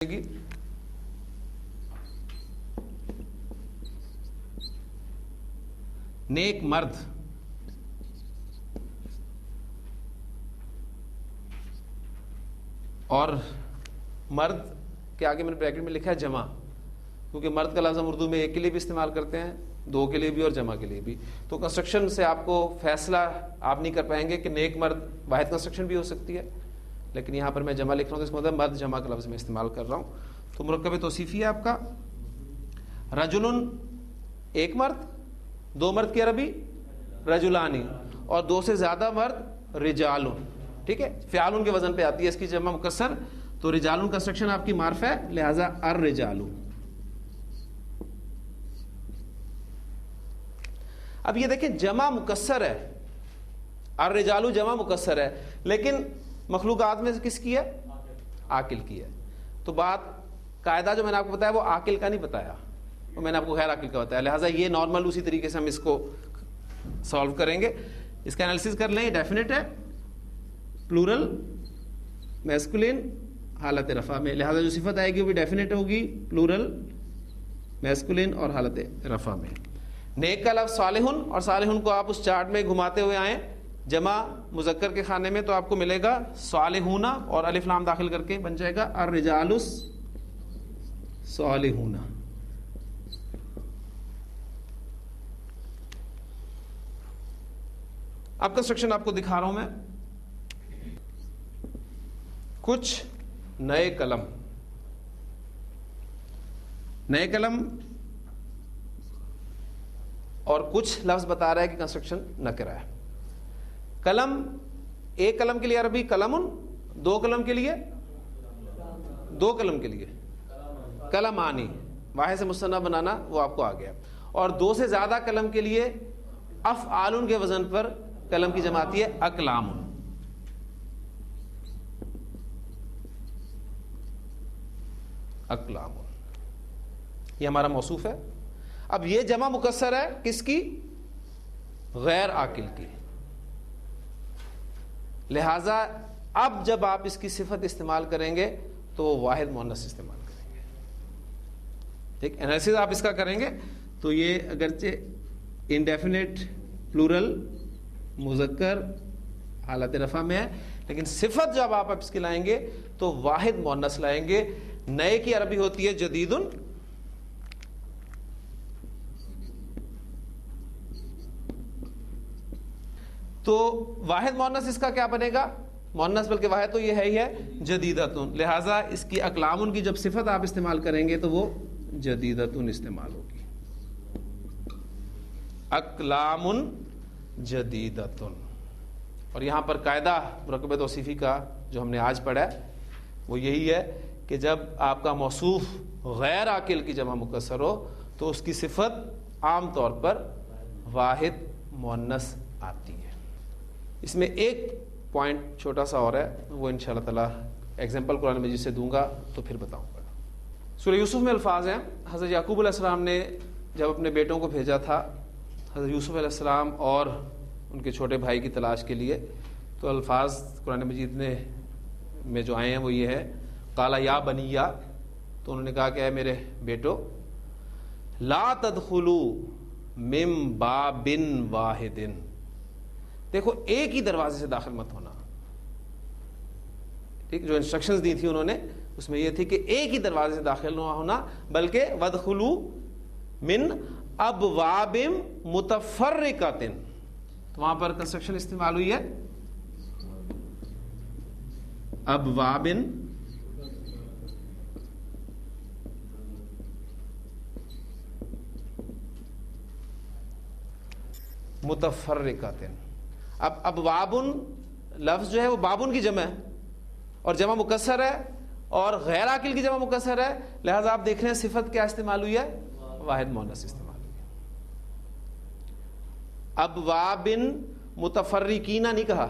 گی نیک مرد اور مرد کے آگے میں نے بریکٹ میں لکھا ہے جمع، کیونکہ مرد کا لفظ ہم اردو میں ایک کے لیے بھی استعمال کرتے ہیں، دو کے لیے بھی اور جمع کے لیے بھی. تو کنسٹرکشن سے آپ کو فیصلہ آپ نہیں کر پائیں گے کہ نیک مرد واحد کنسٹرکشن بھی ہو سکتی ہے، لیکن یہاں پر میں جمع لکھ رہا ہوں تو اس کا مطلب مرد جمع کا لفظ میں استعمال کر رہا ہوں. تو مرکب توصیفی ہے آپ کا رجلن ایک مرد، دو مرد کی عربی رجلانی، اور دو سے زیادہ مرد رجالن. ٹھیک ہے، فعالن کے وزن پہ آتی ہے اس کی جمع مکسر، تو رجالن کنسٹرکشن آپ کی معرف ہے، لہذا الرجال. اب یہ دیکھیں جمع مکسر ہے، الرجال جمع مکسر ہے، لیکن مخلوقات میں سے کس کی ہے؟ عاقل کی ہے. تو بات قاعدہ جو میں نے آپ کو بتایا وہ عاقل کا نہیں بتایا، وہ میں نے آپ کو غیر عاقل کا بتایا، لہٰذا یہ نارمل اسی طریقے سے ہم اس کو سالو کریں گے. اس کا انالیسس کر لیں. یہ ڈیفینٹ ہے، پلورل میسکولین حالت رفع میں، لہٰذا جو صفت آئے گی وہ بھی ڈیفینٹ ہوگی، پلورل میسکولین اور حالت رفع میں. نیک کا لفظ صالحن، اور صالحن کو آپ اس چارٹ میں گھماتے ہوئے آئیں جمع مذکر کے خانے میں تو آپ کو ملے گا صالحون، اور الف لام داخل کر کے بن جائے گا الرجال الصالحون. اب کنسٹرکشن آپ کو دکھا رہا ہوں میں کچھ نئے کلم. نئے کلم اور کچھ لفظ بتا رہا ہے کہ کنسٹرکشن نکرہ ہے. کلم ایک کلم کے لیے عربی کلمن، دو کلم کے لیے کلمانی، واحد سے مثنیٰ بنانا وہ آپ کو آ گیا. اور دو سے زیادہ کلم کے لیے افعالن کے وزن پر کلم کی جمع آتی ہے اقلام. اقلام یہ ہمارا موصوف ہے. اب یہ جمع مکسر ہے کس کی؟ غیر عاقل کی. لہذا اب جب آپ اس کی صفت استعمال کریں گے تو وہ واحد مؤنث استعمال کریں گے. ٹھیک، انالیسس آپ اس کا کریں گے تو یہ اگرچہ انڈیفینٹ پلورل مذکر حالت رفع میں ہے، لیکن صفت جب آپ اس کی لائیں گے تو واحد مؤنث لائیں گے. نئے کی عربی ہوتی ہے جدیدن، تو واحد مؤنث اس کا کیا بنے گا؟ مؤنث بلکہ واحد تو یہ ہے ہی ہے جدیدتن، لہٰذا اس کی اقلامن کی جب صفت آپ استعمال کریں گے تو وہ جدیدتن استعمال ہوگی. اقلامن جدیدتن. اور یہاں پر قاعدہ مرکب توصیفی کا جو ہم نے آج پڑھا ہے وہ یہی ہے کہ جب آپ کا موصوف غیر عاقل کی جمع مکسر ہو تو اس کی صفت عام طور پر واحد مؤنث آتی ہے. اس میں ایک پوائنٹ چھوٹا سا اور ہے، وہ انشاءاللہ تعالی ایگزامپل قرآن مجید سے دوں گا تو پھر بتاؤں گا. سورہ یوسف میں الفاظ ہیں، حضرت یعقوب علیہ السلام نے جب اپنے بیٹوں کو بھیجا تھا حضرت یوسف علیہ السلام اور ان کے چھوٹے بھائی کی تلاش کے لیے، تو الفاظ قرآن مجید میں جو آئے ہیں وہ یہ ہے قال یا بنیا، تو انہوں نے کہا کہ اے میرے بیٹو لا تدخلوا من باب واحد، دیکھو ایک ہی دروازے سے داخل مت ہونا. ٹھیک، جو انسٹرکشنز دی تھی انہوں نے اس میں یہ تھی کہ ایک ہی دروازے سے داخل نہ ہونا، بلکہ وادخلوا من ابواب متفرقۃ. تو وہاں پر کنسٹرکشن استعمال ہوئی ہے ابواب متفرقۃ. اب ابوابن لفظ جو ہے وہ بابن کی جمع ہے اور جمع مکسر ہے اور غیر عاقل کی جمع مکسر ہے، لہذا آپ دیکھ رہے ہیں صفت کیا استعمال ہوئی ہے؟ واحد مؤنث استعمال ہوئی ہے. ابواب متفرقین نہیں کہا،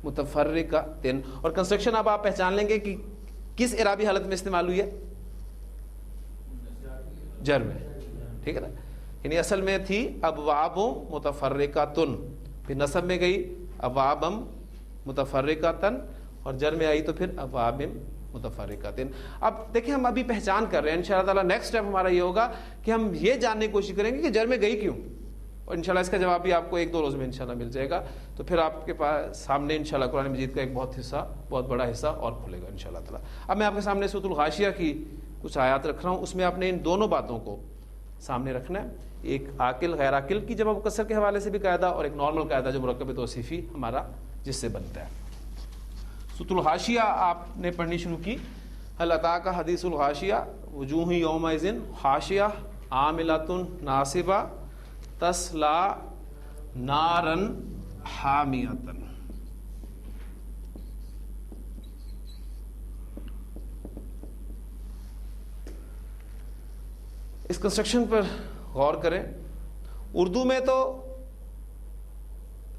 متفرقۃ. اور کنسٹرکشن اب آپ پہچان لیں گے کہ کس اعرابی حالت میں استعمال ہوئی ہے؟ جر میں. ٹھیک ہے نا، یعنی اصل میں تھی ابواب متفرقۃ، پھر نصب میں گئی ابواب متفرقۃ، اور جر میں آئی تو پھر ابواب متفرقۃ. اب دیکھیں ہم ابھی پہچان کر رہے ہیں, انشاءاللہ تعالیٰ نیکسٹ اسٹیپ ہمارا یہ ہوگا کہ ہم یہ جاننے کی کوشش کریں گے کہ جر میں گئی کیوں, اور انشاءاللہ اس کا جواب بھی آپ کو 1-2 روز میں انشاءاللہ مل جائے گا. تو پھر آپ کے پاس سامنے انشاءاللہ قرآن مجید کا ایک بہت بڑا حصہ اور کھلے گا انشاءاللہ تعالیٰ. اب میں آپ کے سامنے سورۃ الغاشیہ کی کچھ آیات رکھ رہا ہوں, اس میں آپ نے ان دونوں باتوں کو سامنے رکھنا ہے, ایک عاقل غیر عاقل کی جمع مکسر کے حوالے سے بھی قاعدہ, اور ایک نارمل قاعدہ جو مرکب توصیفی ہمارا جس سے بنتا ہے. سورۃ الغاشیہ آپ نے پڑھنی شروع کی. هل اتاک حدیث الغاشیہ وجوہ یومئذ خاشعہ عاملۃ ناصبہ تصلی نارا حامیۃ. اس کنسٹرکشن پر غور کریں. اردو میں تو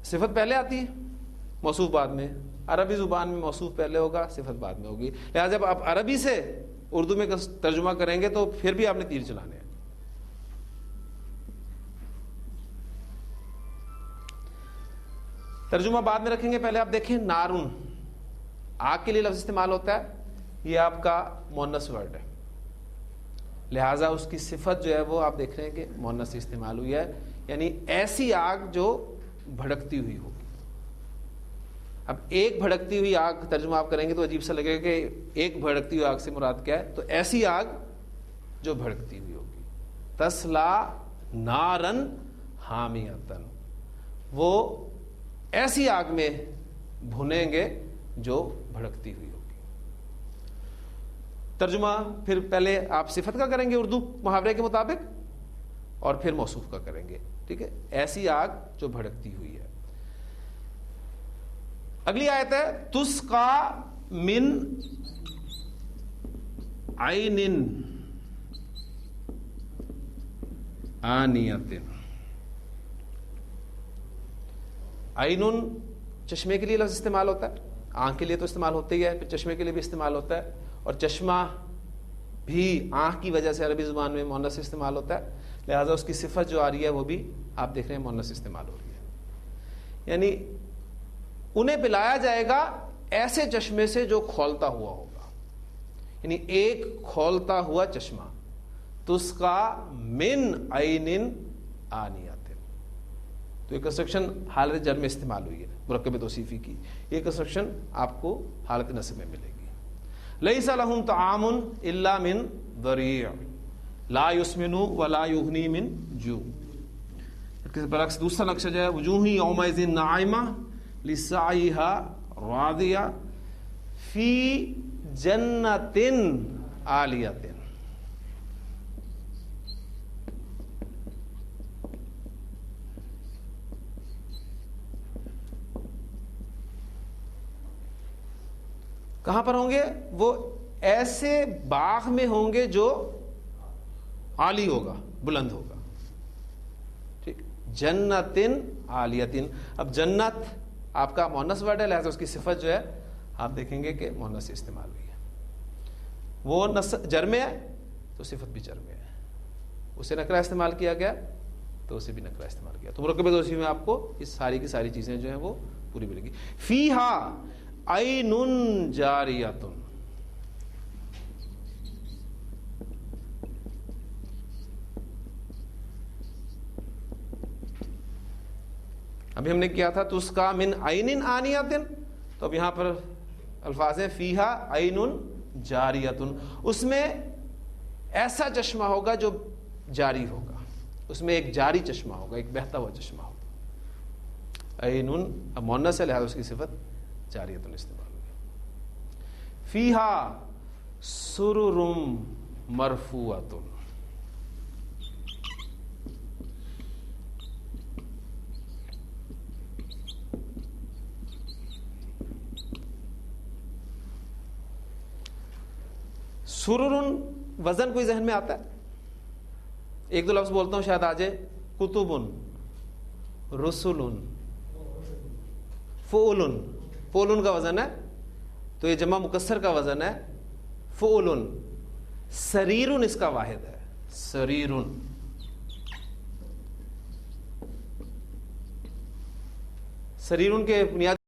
صفت پہلے آتی ہے, موصوف بعد میں. عربی زبان میں موصوف پہلے ہوگا, صفت بعد میں ہوگی. لہٰذا جب آپ عربی سے اردو میں ترجمہ کریں گے تو پھر بھی آپ نے تیر چلانے ہیں. ترجمہ بعد میں رکھیں گے. پہلے آپ دیکھیں نارون, آگ کے لیے لفظ استعمال ہوتا ہے, یہ آپ کا مؤنث ورڈ ہے, لہٰذا اس کی صفت جو ہے وہ آپ دیکھ رہے ہیں کہ مؤنث استعمال ہوئی ہے, یعنی ایسی آگ جو بھڑکتی ہوئی ہوگی. اب ایک بھڑکتی ہوئی آگ ترجمہ آپ کریں گے تو عجیب سا لگے گا کہ ایک بھڑکتی ہوئی آگ سے مراد کیا ہے, تو ایسی آگ جو بھڑکتی ہوئی ہوگی. تسلا نارن حامیتن, وہ ایسی آگ میں بھنیں گے جو بھڑکتی ہوئی ہوگی. ترجمہ پھر پہلے آپ صفت کا کریں گے اردو محاورے کے مطابق, اور پھر موصوف کا کریں گے. ٹھیک ہے, ایسی آگ جو بھڑکتی ہوئی ہے. اگلی آیت ہے تسقا من عین آنیۃ. عین چشمے کے لیے لفظ استعمال ہوتا ہے, آنکھ کے لیے تو استعمال ہوتا ہی ہے, پھر چشمے کے لیے بھی استعمال ہوتا ہے, اور چشمہ بھی آنکھ کی وجہ سے عربی زبان میں مؤنث استعمال ہوتا ہے. لہذا اس کی صفت جو آ رہی ہے وہ بھی آپ دیکھ رہے ہیں مؤنث استعمال ہو رہی ہے. یعنی انہیں پلایا جائے گا ایسے چشمے سے جو کھولتا ہوا ہوگا, یعنی ایک کھولتا ہوا چشمہ. تسقا من عین آنیۃ, تو یہ کنسٹرکشن حالت جر میں استعمال ہوئی ہے مرکب توصیفی کی. یہ کنسٹرکشن آپ کو حالت نصب میں ملے گی. لیس لہم طعام الا من ضریع لا یسمن ولا یغنی من جوع. برعکس دوسرا نقشہ جو ہے وجوہ یومئذ ناعمہ لسعیہا راضیہ فی جنۃ عالیۃ. کہاں پر ہوں گے وہ؟ ایسے باغ میں ہوں گے جو عالی ہوگا, بلند ہوگا. ٹھیک, جنتن عالیتن. اب جنت آپ کا مؤنث ورڈ ہے, لہذا اس کی صفت جو ہے آپ دیکھیں گے کہ مؤنث استعمال ہوئی ہے. وہ جر میں ہے تو صفت بھی جر میں ہے, اسے نکرہ استعمال کیا گیا تو اسے بھی نکرہ استعمال کیا. تو مرکب توصیفی میں آپ کو اس ساری کی ساری چیزیں جو ہیں وہ پوری ملے گی. فیہا عین جاریۃ. ابھی ہم نے کیا تھا تسقا من عین آنیۃ, تو اب یہاں پر الفاظ ہیں فیہا عین جاریۃ. اس میں ایسا چشمہ ہوگا جو جاری ہوگا, اس میں ایک جاری چشمہ ہوگا, ایک بہتا ہوا چشمہ ہوگا. عین اب مؤنث ہے لہذا اس کی صفت جاریۃ استعمال ہوگی. فیہا سرر مرفوعۃ. سرر وزن کوئی ذہن میں آتا ہے؟ ایک دو لفظ بولتا ہوں شاید آ جائے. کتب, رسل, فعل. فعل کا وزن ہے تو یہ جمع مکسر کا وزن ہے فعل. سریر اس کا واحد ہے, سریر. سریر کے بنیادی